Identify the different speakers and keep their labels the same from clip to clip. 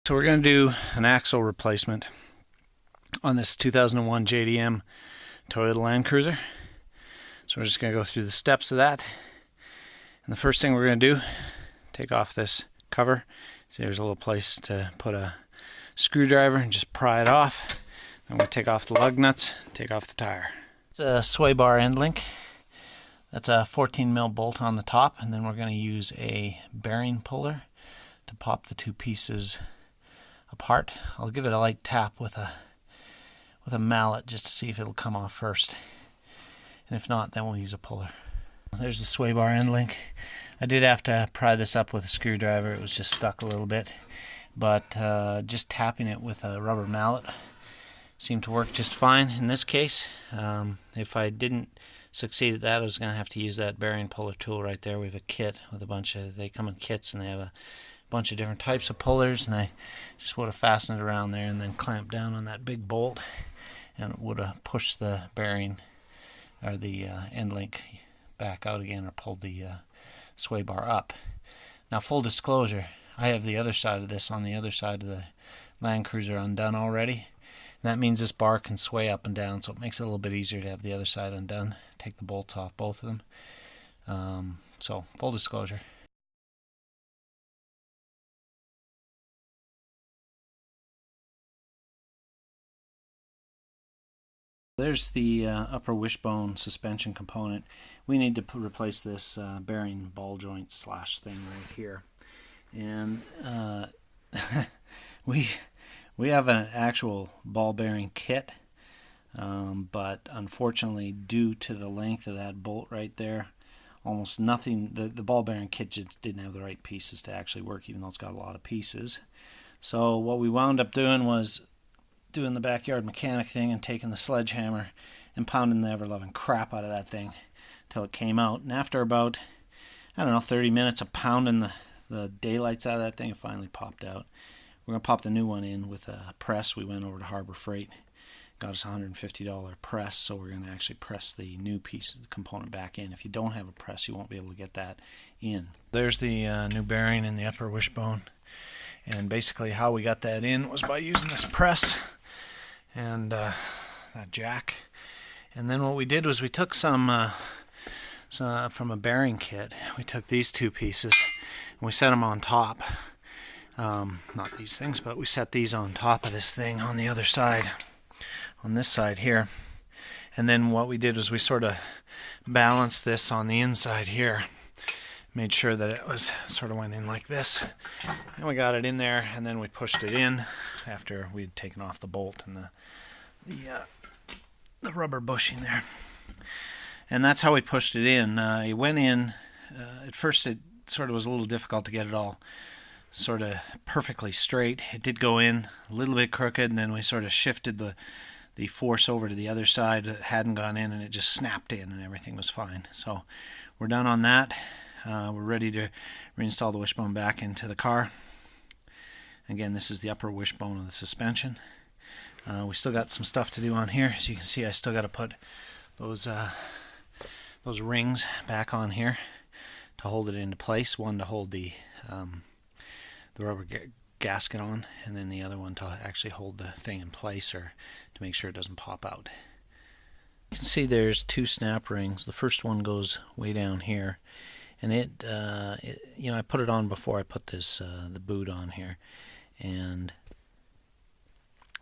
Speaker 1: So we're going to do an axle replacement on this 2001 JDM Toyota Landcruiser. So we're just going to go through the steps of that. And the first thing we're going to do, take off this cover. See, there's a little place to put a screwdriver and just pry it off. Then we'll take off the lug nuts, take off the tire. It's a sway bar end link. That's a 14mm bolt on the top, and then we're going to use a bearing puller to pop the two pieces apart. I'll give it a light tap with a mallet just to see if it'll come off first, and if not, then we'll use a puller. There's the sway bar end link. I did have to pry this up with a screwdriver. It was just stuck a little bit, but just tapping it with a rubber mallet seemed to work just fine in this case. If I didn't succeed at that, I was going to have to use that bearing puller tool right there. We have a kit with a bunch of, they come in kits and they have a bunch of different types of pullers, and I just would have fastened it around there and then clamped down on that big bolt, and it would have pushed the bearing or the end link back out again, or pulled the sway bar up. Now, full disclosure, I have the other side of this on the other side of the Landcruiser undone already. And that means this bar can sway up and down, so it makes it a little bit easier to have the other side undone. Take the bolts off both of them. So, full disclosure. There's the upper wishbone suspension component. We need to replace this bearing ball joint slash thing right here. And we have an actual ball bearing kit, but unfortunately, due to the length of that bolt right there, almost nothing, the ball bearing kit just didn't have the right pieces to actually work, even though it's got a lot of pieces. So what we wound up doing was doing the backyard mechanic thing and taking the sledgehammer and pounding the ever-loving crap out of that thing until it came out. And after about, 30 minutes of pounding the daylights out of that thing, it finally popped out. We're going to pop the new one in with a press. We went over to Harbor Freight, got us a $150 press, so we're going to actually press the new piece of the component back in. If you don't have a press, you won't be able to get that in. There's the new bearing in the upper wishbone, and basically how we got that in was by using this press and that jack. And then what we did was we took some from a bearing kit. We took these two pieces and we set them on top. Not these things, but we set these on top of this thing on the other side, on this side here. And then what we did was we sort of balanced this on the inside here, made sure that it was sort of went in like this, and we got it in there, and then we pushed it in after we'd taken off the bolt and the rubber bushing there. And that's how we pushed it in. It went in, at first it sort of was a little difficult to get it all sort of perfectly straight. It did go in a little bit crooked, and then we sort of shifted the force over to the other side. It hadn't gone in, and it just snapped in, and everything was fine. So we're done on that. We're ready to reinstall the wishbone back into the car. Again, this is the upper wishbone of the suspension. We still got some stuff to do on here. As you can see, I still got to put those rings back on here to hold it into place. One to hold the rubber gasket on, and then the other one to actually hold the thing in place, or to make sure it doesn't pop out. You can see there's two snap rings. The first one goes way down here, and I put it on before I put this the boot on here, and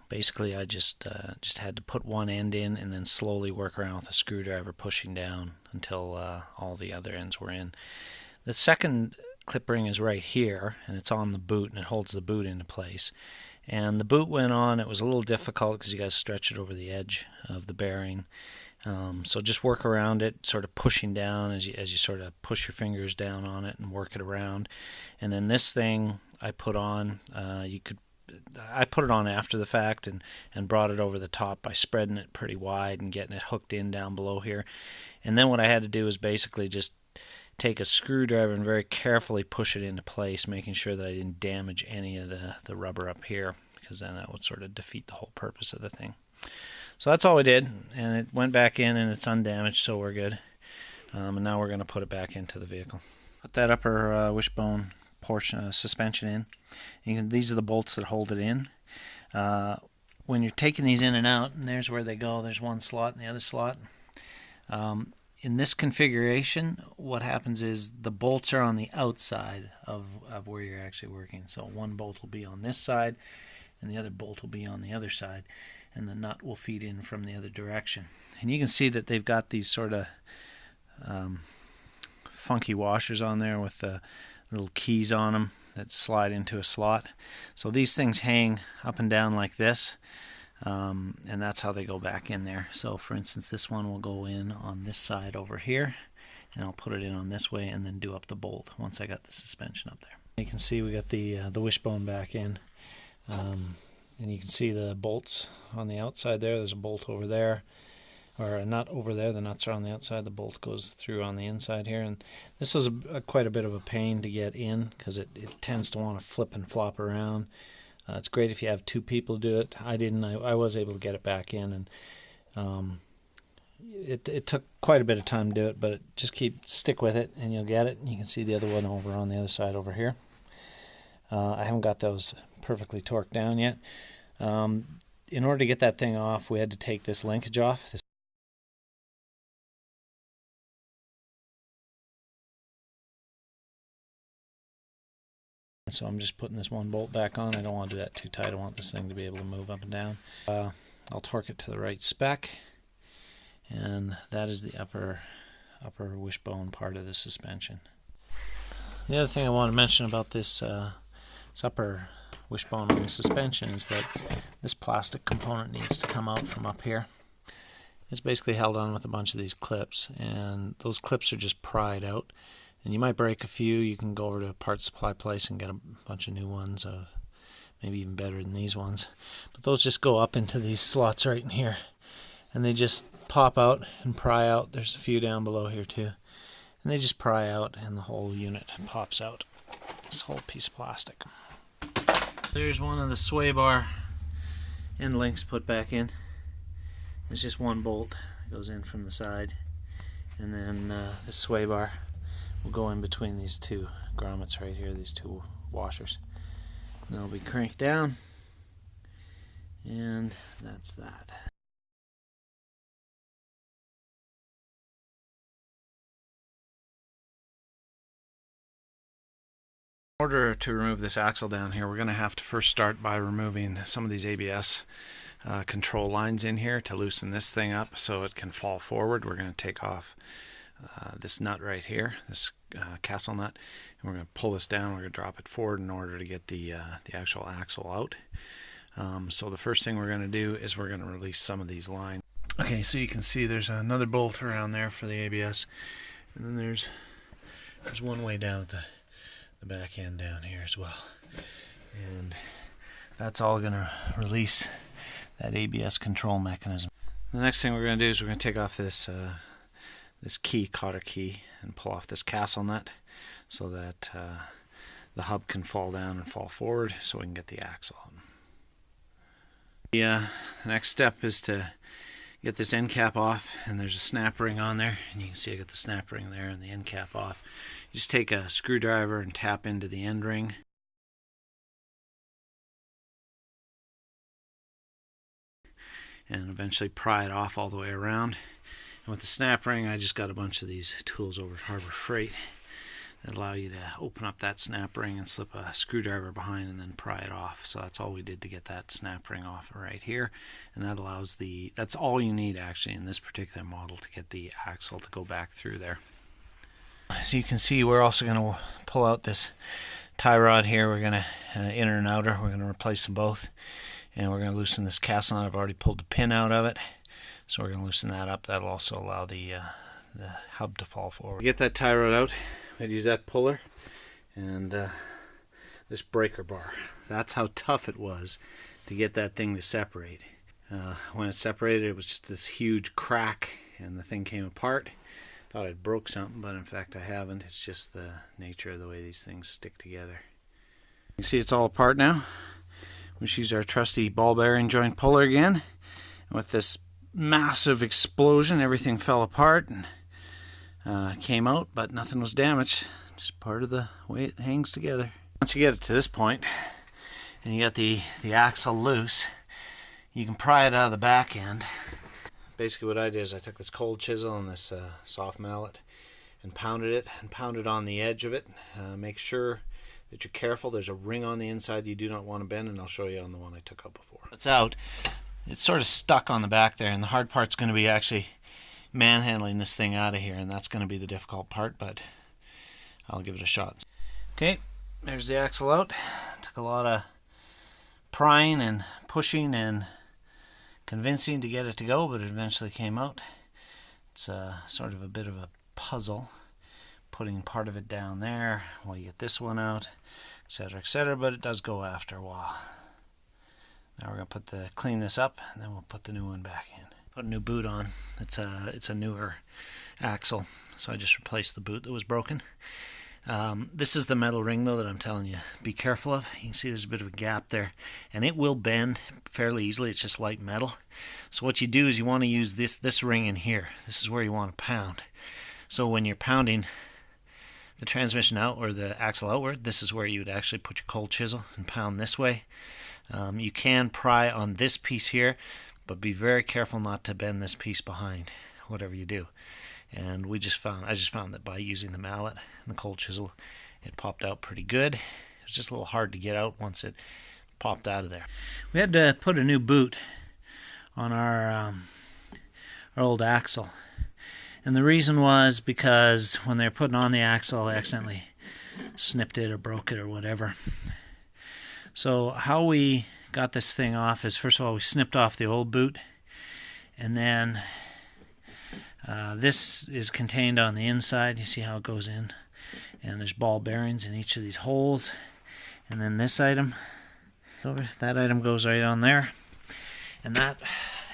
Speaker 1: basically I just had to put one end in and then slowly work around with a screwdriver, pushing down until all the other ends were in. The second clip ring is right here, and it's on the boot, and it holds the boot into place. And the boot went on. It was a little difficult because you got to stretch it over the edge of the bearing. So just work around it, sort of pushing down as you sort of push your fingers down on it and work it around. And then this thing I put on, I put it on after the fact and brought it over the top by spreading it pretty wide and getting it hooked in down below here. And then what I had to do is basically just take a screwdriver and very carefully push it into place, making sure that I didn't damage any of the rubber up here, because then that would sort of defeat the whole purpose of the thing. So that's all we did, and it went back in and it's undamaged, so we're good. And now we're going to put it back into the vehicle. Put that upper wishbone portion suspension in. These are the bolts that hold it in. When you're taking these in and out, and there's where they go, there's one slot and the other slot. In this configuration, what happens is the bolts are on the outside of where you're actually working. So one bolt will be on this side and the other bolt will be on the other side, and the nut will feed in from the other direction. And you can see that they've got these sort of funky washers on there with the little keys on them that slide into a slot. So these things hang up and down like this. And that's how they go back in there. So for instance, this one will go in on this side over here, and I'll put it in on this way and then do up the bolt once I got the suspension up there. You can see we got the wishbone back in, and you can see the bolts on the outside there. There's a bolt over there, or a nut over there. The nuts are on the outside, the bolt goes through on the inside here, and this was quite a bit of a pain to get in because it tends to want to flip and flop around. It's great if you have two people do it. I didn't. I was able to get it back in, and it took quite a bit of time to do it, but just stick with it and you'll get it. And you can see the other one over on the other side over here. I haven't got those perfectly torqued down yet. In order to get that thing off, we had to take this linkage off. So I'm just putting this one bolt back on. I don't want to do that too tight. I want this thing to be able to move up and down. I'll torque it to the right spec, and that is the upper wishbone part of the suspension. The other thing I want to mention about this upper wishbone on the suspension is that this plastic component needs to come out from up here. It's basically held on with a bunch of these clips, and those clips are just pried out. And you might break a few. You can go over to a parts supply place and get a bunch of new ones, maybe even better than these ones. But those just go up into these slots right in here, and they just pop out and pry out. There's a few down below here too. And they just pry out, and the whole unit pops out. This whole piece of plastic. There's one of the sway bar end links put back in. It's just one bolt that goes in from the side, and then the sway bar will go in between these two grommets right here, these two washers. And they'll be cranked down, and that's that. In order to remove this axle down here, we're going to have to first start by removing some of these ABS control lines in here to loosen this thing up so it can fall forward. We're going to take off this nut right here, this castle nut, and we're going to pull this down. We're going to drop it forward in order to get the actual axle out. So the first thing we're going to do is we're going to release some of these lines. Okay, so you can see there's another bolt around there for the ABS, and then there's one way down at the back end down here as well, and that's all going to release that ABS control mechanism. The next thing we're going to do is we're going to take off this cotter key and pull off this castle nut so that the hub can fall down and fall forward so we can get the axle out. The next step is to get this end cap off, and there's a snap ring on there, and you can see I got the snap ring there and the end cap off. You just take a screwdriver and tap into the end ring. And eventually pry it off all the way around. And with the snap ring, I just got a bunch of these tools over at Harbor Freight that allow you to open up that snap ring and slip a screwdriver behind and then pry it off. So that's all we did to get that snap ring off right here. And that allows that's all you need actually in this particular model to get the axle to go back through there. As you can see, we're also going to pull out this tie rod here. We're going to, inner and outer, we're going to replace them both. And we're going to loosen this castle nut. I've already pulled the pin out of it. So we're going to loosen that up. That'll also allow the hub to fall forward. To get that tie rod out, I'd use that puller and this breaker bar. That's how tough it was to get that thing to separate. When it separated, it was just this huge crack and the thing came apart. Thought I'd broke something, but in fact I haven't. It's just the nature of the way these things stick together. You see it's all apart now. We just use our trusty ball bearing joint puller again. And with this massive explosion, everything fell apart and came out, but nothing was damaged. just part of the way it hangs together. Once you get it to this point and you got the axle loose, you can pry it out of the back end. Basically what I did is I took this cold chisel and this soft mallet and pounded on the edge of it. Make sure that you're careful. There's a ring on the inside you do not want to bend, and I'll show you on the one I took out before. It's out. It's sort of stuck on the back there, and the hard part's going to be actually manhandling this thing out of here, and that's going to be the difficult part, but I'll give it a shot. Okay, there's the axle out. Took a lot of prying and pushing and convincing to get it to go, but it eventually came out. It's sort of a bit of a puzzle, putting part of it down there while you get this one out, etc., but it does go after a while. Now we're going to clean this up, and then we'll put the new one back in. Put a new boot on. It's a newer axle, so I just replaced the boot that was broken. This is the metal ring, though, that I'm telling you be careful of. You can see there's a bit of a gap there, and it will bend fairly easily. It's just light metal. So what you do is you want to use this ring in here. This is where you want to pound. So when you're pounding the transmission out or the axle outward, this is where you would actually put your cold chisel and pound this way. You can pry on this piece here, but be very careful not to bend this piece behind, whatever you do. And I just found that by using the mallet and the cold chisel, it popped out pretty good. It was just a little hard to get out once it popped out of there. We had to put a new boot on our old axle. And the reason was because when they were putting on the axle, they accidentally snipped it or broke it or whatever. So how we got this thing off is, first of all, we snipped off the old boot, and then this is contained on the inside. You see how it goes in, and there's ball bearings in each of these holes. And then this item, that item goes right on there, and that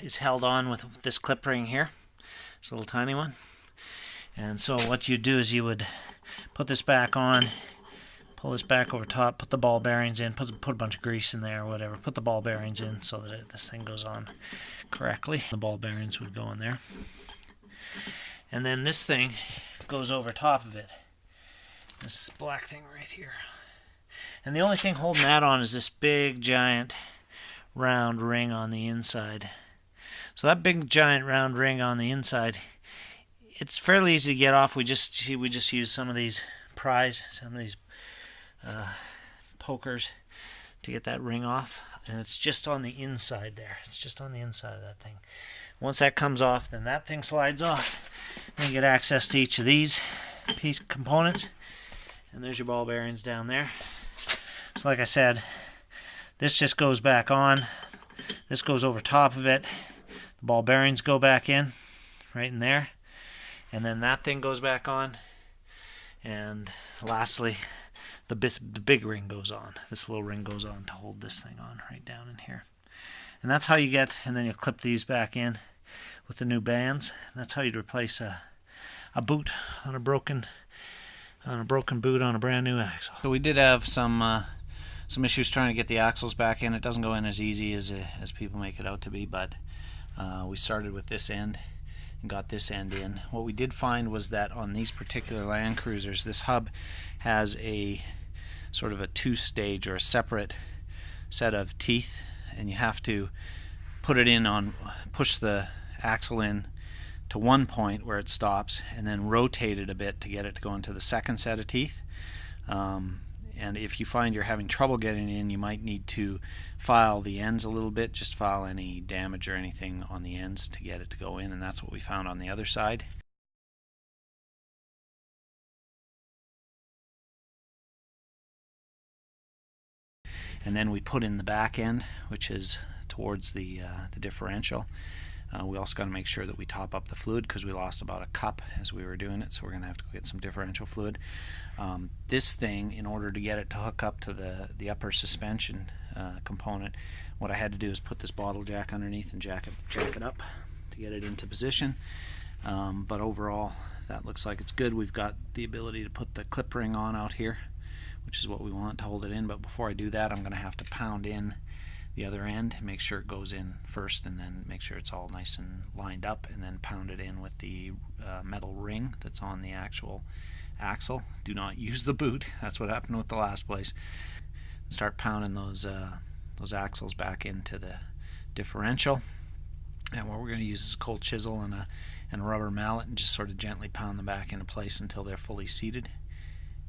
Speaker 1: is held on with this clip ring here. It's a little tiny one. And so what you do is you would put this back on, pull this back over top, put the ball bearings in, put a bunch of grease in there or whatever, put the ball bearings in so that this thing goes on correctly. The ball bearings would go in there. And then this thing goes over top of it. This black thing right here. And the only thing holding that on is this big giant round ring on the inside. So that big giant round ring on the inside, it's fairly easy to get off. We just use some of these pries, some of these pokers to get that ring off, and it's just on the inside there. It's just on the inside of that thing. Once that comes off, then that thing slides off. Then you get access to each of these piece components, and there's your ball bearings down there. So like I said, this just goes back on. This goes over top of it. The ball bearings go back in, right in there, and then that thing goes back on, and lastly, the big ring goes on. This little ring goes on to hold this thing on right down in here. And that's how you get, and then you clip these back in with the new bands. And that's how you'd replace a boot on a broken boot on a brand new axle. So we did have some issues trying to get the axles back in. It doesn't go in as easy as people make it out to be, but we started with this end and got this end in. What we did find was that on these particular Landcruisers, this hub has a sort of a two-stage or a separate set of teeth, and you have to push the axle in to one point where it stops, and then rotate it a bit to get it to go into the second set of teeth. And if you find you're having trouble getting in, you might need to file the ends a little bit, just file any damage or anything on the ends to get it to go in, and that's what we found on the other side. And then we put in the back end, which is towards the differential. We also got to make sure that we top up the fluid because we lost about a cup as we were doing it, so we're going to have to get some differential fluid. This thing, in order to get it to hook up to the upper suspension component, what I had to do is put this bottle jack underneath and jack it up to get it into position. But overall, that looks like it's good. We've got the ability to put the clip ring on out here, which is what we want to hold it in. But before I do that, I'm going to have to pound in the other end, make sure it goes in first, and then make sure it's all nice and lined up, and then pound it in with the metal ring that's on the actual axle. Do not use the boot. That's what happened with the last place. Start pounding those axles back into the differential. And what we're going to use is a cold chisel and a rubber mallet, and just sort of gently pound them back into place until they're fully seated.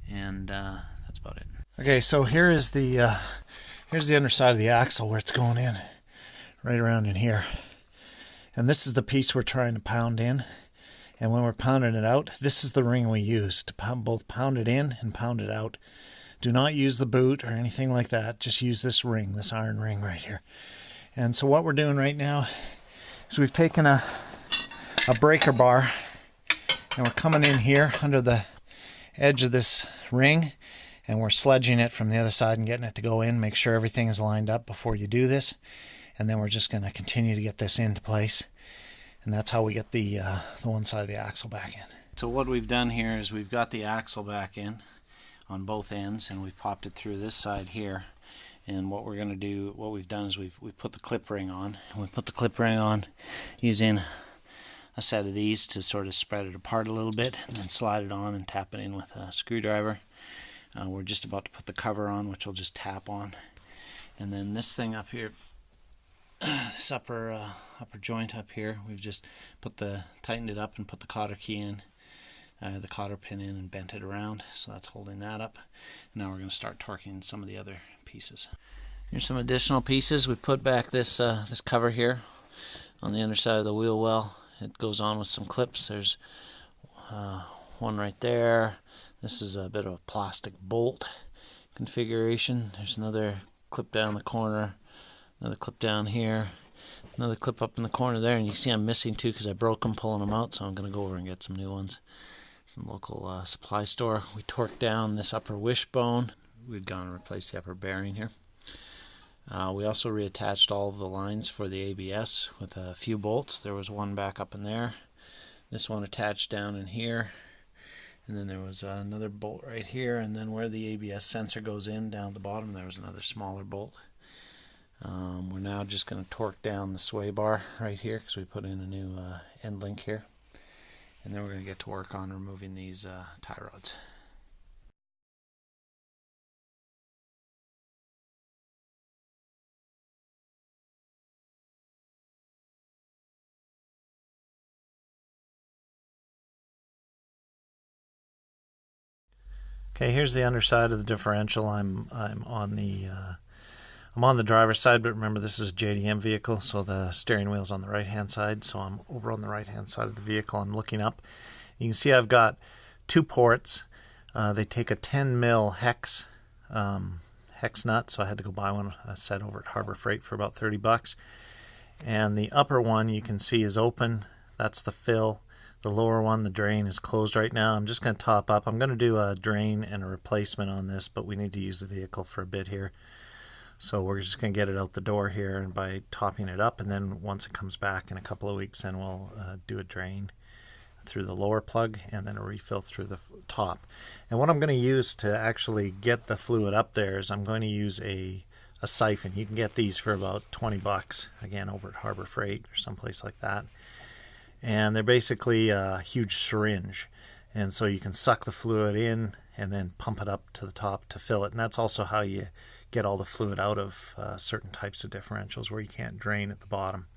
Speaker 1: And that's about it. Okay, so here's the underside of the axle where it's going in, right around in here. And this is the piece we're trying to pound in. And when we're pounding it out, this is the ring we use to both pound it in and pound it out. Do not use the boot or anything like that. Just use this ring, this iron ring right here. And so what we're doing right now is we've taken a breaker bar, and we're coming in here under the edge of this ring, and we're sledging it from the other side and getting it to go in. Make sure everything is lined up before you do this. And then we're just going to continue to get this into place. And that's how we get the one side of the axle back in. So what we've done here is we've got the axle back in on both ends, and we've popped it through this side here. And what we're going to do, what we've done is we've put the clip ring on. And we put the clip ring on using a set of these to sort of spread it apart a little bit, and then slide it on and tap it in with a screwdriver. We're just about to put the cover on, which we'll just tap on. And then this thing up here, this upper joint up here, we've just tightened it up and put the cotter key in, the cotter pin in, and bent it around, so that's holding that up. Now we're going to start torquing some of the other pieces. Here's some additional pieces. We put back this cover here on the underside of the wheel well. It goes on with some clips. There's one right there. This is a bit of a plastic bolt configuration. There's another clip down the corner, another clip down here, another clip up in the corner there, and you see I'm missing two because I broke them pulling them out, so I'm going to go over and get some new ones from the local supply store. We torqued down this upper wishbone. We've gone and replaced the upper bearing here. We also reattached all of the lines for the ABS with a few bolts. There was one back up in there, this one attached down in here, and then there was another bolt right here, and then where the ABS sensor goes in down at the bottom there was another smaller bolt. We're now just going to torque down the sway bar right here because we put in a new end link here, and then we're going to get to work on removing these tie rods. Okay, here's the underside of the differential. I'm on the driver's side, but remember this is a JDM vehicle, so the steering wheel's on the right-hand side. So I'm over on the right-hand side of the vehicle. I'm looking up. You can see I've got two ports. They take a 10 mil hex nut, so I had to go buy one. I set over at Harbor Freight for about $30. And the upper one you can see is open. That's the fill. The lower one, the drain, is closed right now. I'm just going to top up. I'm going to do a drain and a replacement on this, but we need to use the vehicle for a bit here. So we're just going to get it out the door here and by topping it up, and then once it comes back in a couple of weeks, then we'll do a drain through the lower plug and then a refill through the top. And what I'm going to use to actually get the fluid up there is I'm going to use a siphon. You can get these for about $20, again, over at Harbor Freight or someplace like that. And they're basically a huge syringe, and so you can suck the fluid in and then pump it up to the top to fill it. And that's also how you get all the fluid out of certain types of differentials where you can't drain at the bottom.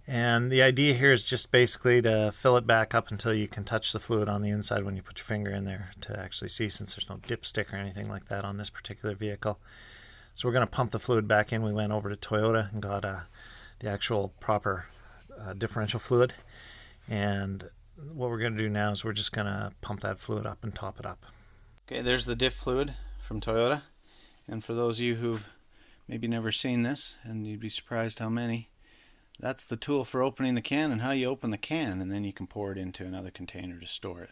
Speaker 1: And the idea here is just basically to fill it back up until you can touch the fluid on the inside when you put your finger in there to actually see, since there's no dipstick or anything like that on this particular vehicle. So we're going to pump the fluid back in. We went over to Toyota and got the actual proper differential fluid, and what we're going to do now is we're just going to pump that fluid up and top it up. Okay, there's the Diff Fluid from Toyota, and for those of you who've maybe never seen this, and you'd be surprised how many, that's the tool for opening the can and how you open the can, and then you can pour it into another container to store it.